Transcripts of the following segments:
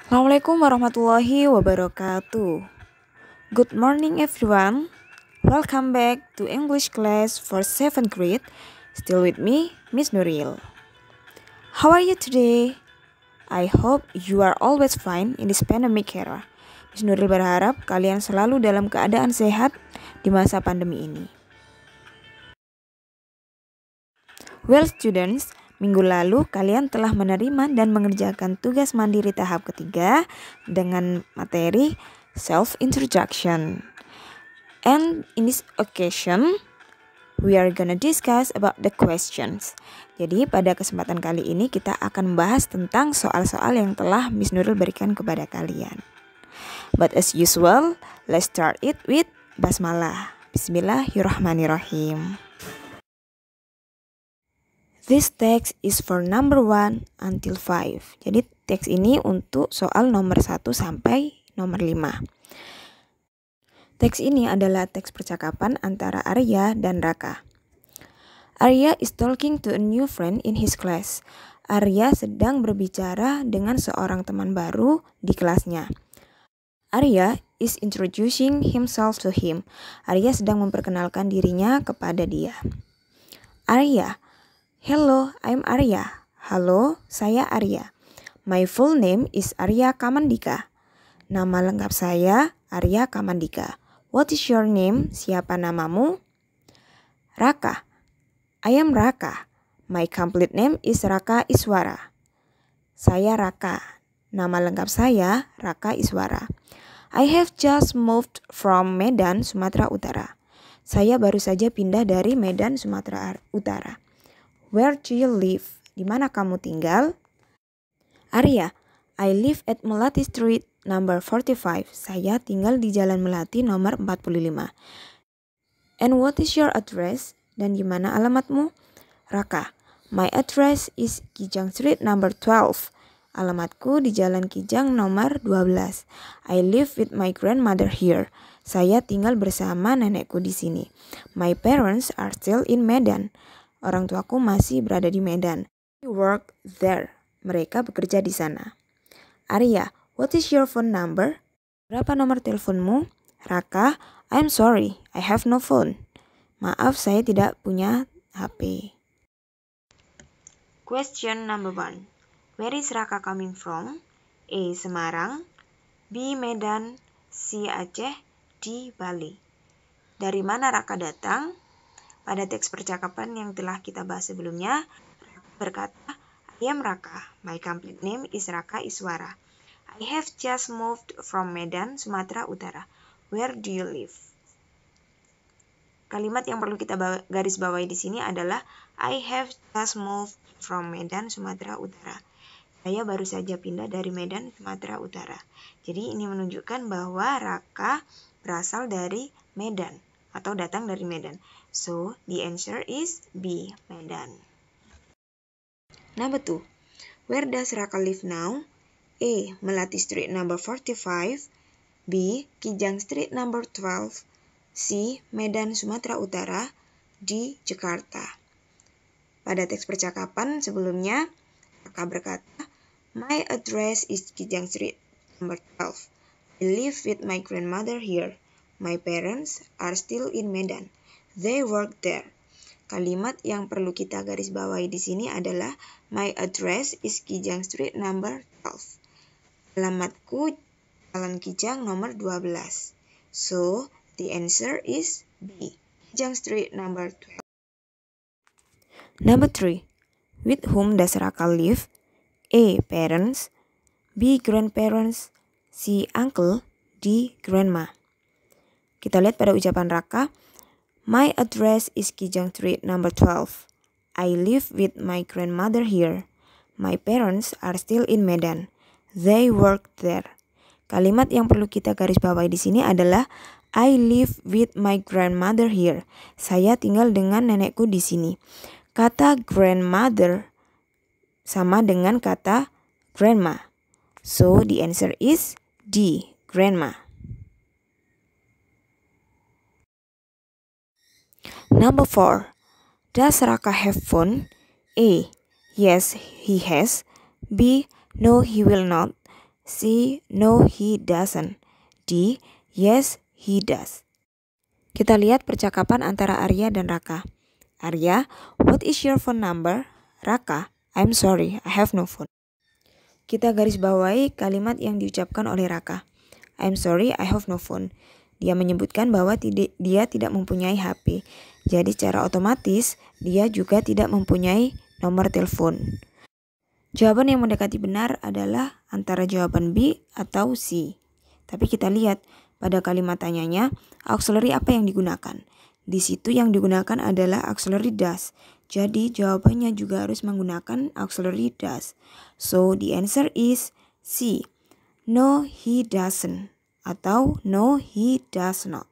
Assalamualaikum warahmatullahi wabarakatuh. Good morning everyone. Welcome back to English class for 7th grade. Still with me, Miss Nuril. How are you today? I hope you are always fine in this pandemic era. Miss Nuril berharap kalian selalu dalam keadaan sehat di masa pandemi ini. Well students, minggu lalu kalian telah menerima dan mengerjakan tugas mandiri tahap ketiga dengan materi self-introduction. And in this occasion, we are gonna discuss about the questions. Jadi pada kesempatan kali ini kita akan membahas tentang soal-soal yang telah Miss Nuril berikan kepada kalian. But as usual, let's start it with basmalah. Bismillahirrahmanirrahim. This text is for number 1 until 5. Jadi teks ini untuk soal nomor 1 sampai nomor 5. Teks ini adalah teks percakapan antara Arya dan Raka. Arya is talking to a new friend in his class. Arya sedang berbicara dengan seorang teman baru di kelasnya. Arya is introducing himself to him. Arya sedang memperkenalkan dirinya kepada dia. Arya, hello, I'm Arya. Halo, saya Arya. My full name is Arya Kamandika. Nama lengkap saya Arya Kamandika. What is your name? Siapa namamu? Raka. I am Raka. My complete name is Raka Iswara. Saya Raka. Nama lengkap saya Raka Iswara. I have just moved from Medan, Sumatera Utara. Saya baru saja pindah dari Medan, Sumatera Utara. Where do you live? Di mana kamu tinggal? Arya, I live at Melati Street number 45. Saya tinggal di Jalan Melati nomor 45. And what is your address? Dan di mana alamatmu? Raka, my address is Kijang Street number 12. Alamatku di Jalan Kijang nomor 12. I live with my grandmother here. Saya tinggal bersama nenekku di sini. My parents are still in Medan. Orang tuaku masih berada di Medan. I work there. Mereka bekerja di sana. Arya, what is your phone number? Berapa nomor teleponmu? Raka, I'm sorry, I have no phone. Maaf, saya tidak punya HP. Question number 1. Where is Raka coming from? A. Semarang, B. Medan, C. Aceh, D. Bali. Dari mana Raka datang? Pada teks percakapan yang telah kita bahas sebelumnya, berkata, I am Raka. My complete name is Raka Iswara. I have just moved from Medan, Sumatera Utara. Where do you live? Kalimat yang perlu kita garis bawahi di sini adalah I have just moved from Medan, Sumatera Utara. Saya baru saja pindah dari Medan, Sumatera Utara. Jadi ini menunjukkan bahwa Raka berasal dari Medan atau datang dari Medan. So, the answer is B, Medan. Number 2. Where does Raka live now? A. Melati Street number 45. B. Kijang Street number 12. C. Medan, Sumatera Utara. D. Jakarta. Pada teks percakapan sebelumnya, Raka berkata, My address is Kijang Street number 12. I live with my grandmother here. My parents are still in Medan. They work there. Kalimat yang perlu kita garis bawahi di sini adalah my address is Kijang Street number 12. Alamatku Jalan Kijang nomor 12. So, the answer is B, Kijang Street number 12. Number 3. With whom does Raka live? A. Parents, B. Grandparents, C. Uncle, D. Grandma. Kita lihat pada ucapan Raka. My address is Kijang Street number 12. I live with my grandmother here. My parents are still in Medan. They work there. Kalimat yang perlu kita garis bawahi di sini adalah I live with my grandmother here. Saya tinggal dengan nenekku di sini. Kata grandmother sama dengan kata grandma. So the answer is D, grandma. Number 4. Does Raka have phone? A. Yes, he has. B. No, he will not. C. No, he doesn't. D. Yes, he does. Kita lihat percakapan antara Arya dan Raka. Arya, what is your phone number? Raka, I'm sorry, I have no phone. Kita garis bawahi kalimat yang diucapkan oleh Raka. I'm sorry, I have no phone. Dia menyebutkan bahwa dia tidak mempunyai HP. Jadi secara otomatis dia juga tidak mempunyai nomor telepon. Jawaban yang mendekati benar adalah antara jawaban B atau C. Tapi kita lihat pada kalimat tanyanya, auxiliary apa yang digunakan? Di situ yang digunakan adalah auxiliary does. Jadi jawabannya juga harus menggunakan auxiliary does. So the answer is C. No, he doesn't. Atau no, he does not.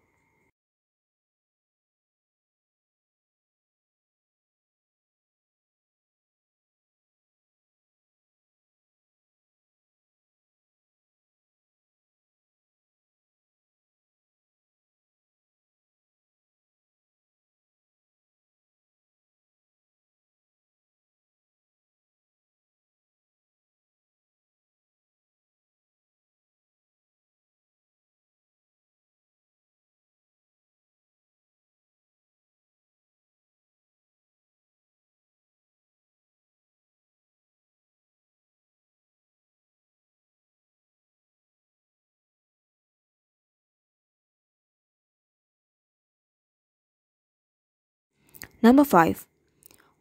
Number 5.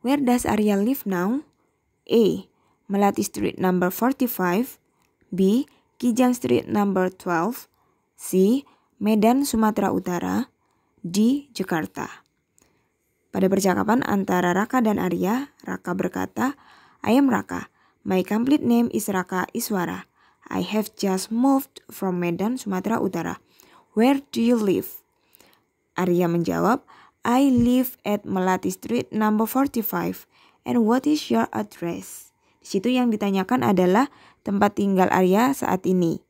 Where does Arya live now? A. Melati Street number 45. B. Kijang Street number 12. C. Medan, Sumatera Utara. D. Jakarta. Pada percakapan antara Raka dan Arya, Raka berkata, I am Raka. My complete name is Raka Iswara. I have just moved from Medan, Sumatera Utara. Where do you live? Arya menjawab, I live at Melati Street number 45. And what is your address? Di situ yang ditanyakan adalah tempat tinggal Arya saat ini.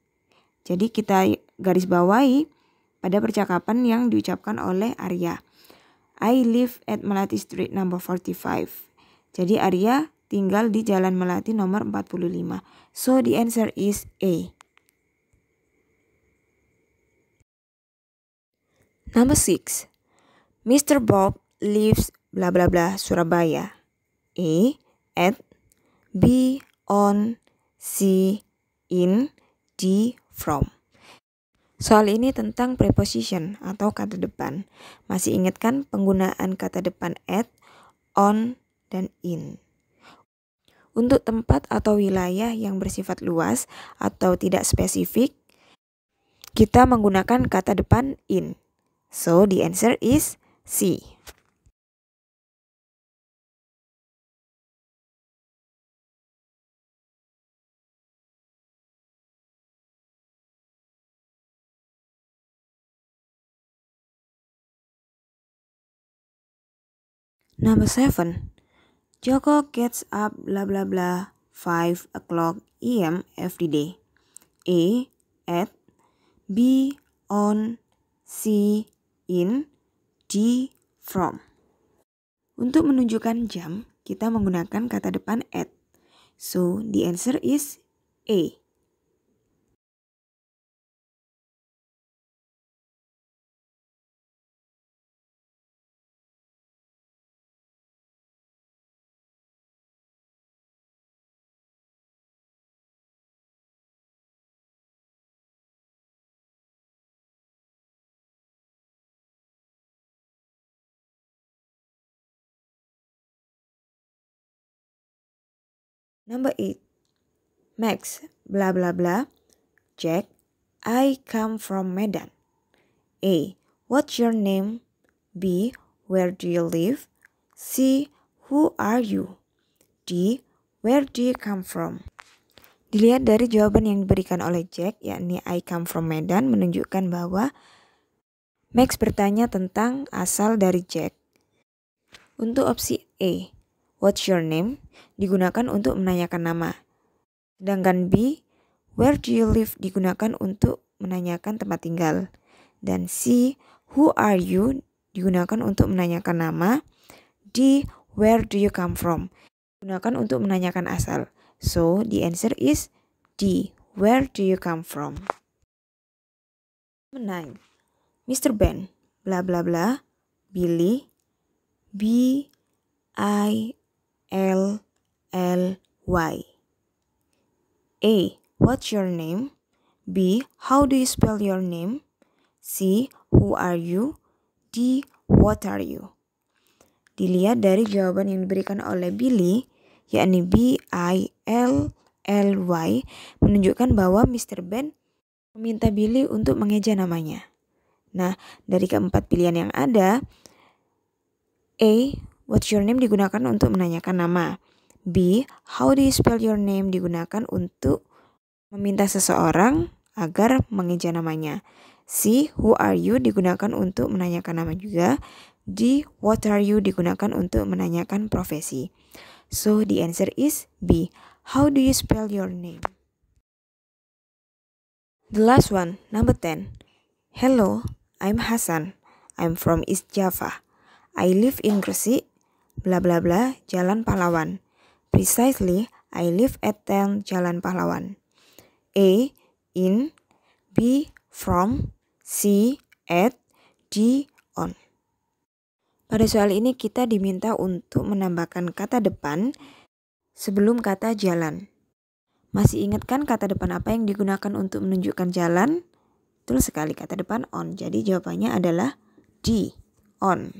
Jadi kita garis bawahi pada percakapan yang diucapkan oleh Arya. I live at Melati Street number 45. Jadi Arya tinggal di Jalan Melati nomor 45. So the answer is A. Number 6. Mr. Bob lives bla bla bla Surabaya. A. At. B. On. C. In. D. From. Soal ini tentang preposition atau kata depan. Masih ingat kan penggunaan kata depan at, on, dan in. Untuk tempat atau wilayah yang bersifat luas atau tidak spesifik, kita menggunakan kata depan in. So the answer is C. Number 7. Joko gets up blah blah blah 5 o'clock AM every day. A. At. B. On. C. In. D. From. Untuk menunjukkan jam, kita menggunakan kata depan at. So, the answer is A. Number 8. Max, blah blah blah. Jack, I come from Medan. A. What's your name? B. Where do you live? C. Who are you? D. Where do you come from? Dilihat dari jawaban yang diberikan oleh Jack, yakni I come from Medan, menunjukkan bahwa Max bertanya tentang asal dari Jack. Untuk opsi A, what's your name, digunakan untuk menanyakan nama. Sedangkan B, where do you live, digunakan untuk menanyakan tempat tinggal. Dan C, who are you, digunakan untuk menanyakan nama. D, where do you come from, digunakan untuk menanyakan asal. So, the answer is D, Where do you come from? 9. Mr. Ben, blah blah blah, Billy, B-I-L-L-Y. A. What's your name? B. How do you spell your name? C. Who are you? D. What are you? Dilihat dari jawaban yang diberikan oleh Billy, yakni B-I-L-L-Y, menunjukkan bahwa Mr. Ben meminta Billy untuk mengeja namanya. Nah, dari keempat pilihan yang ada, A. What's your name digunakan untuk menanyakan nama. B. How do you spell your name digunakan untuk meminta seseorang agar mengeja namanya. C. Who are you digunakan untuk menanyakan nama juga. D. What are you digunakan untuk menanyakan profesi. So the answer is B. How do you spell your name? The last one, number 10. Hello, I'm Hasan. I'm from East Java. I live in Gresik, blah blah blah, Jalan Pahlawan. Precisely, I live at 10 Jalan Pahlawan. A. In. B. From. C. At. D. On. Pada soal ini kita diminta untuk menambahkan kata depan sebelum kata jalan. Masih ingat kan kata depan apa yang digunakan untuk menunjukkan jalan? Betul sekali, kata depan on. Jadi jawabannya adalah D. On.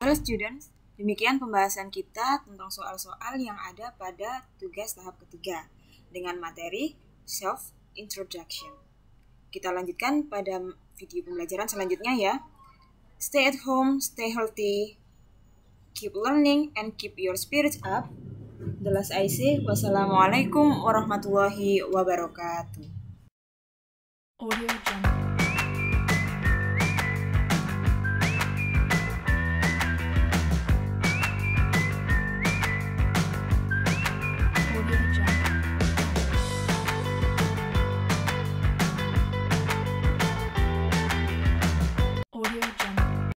Halo students, demikian pembahasan kita tentang soal-soal yang ada pada tugas tahap ketiga dengan materi self-introduction. Kita lanjutkan pada video pembelajaran selanjutnya ya. Stay at home, stay healthy, keep learning, and keep your spirits up. The last I say, wassalamualaikum warahmatullahi wabarakatuh. Audio Jungle.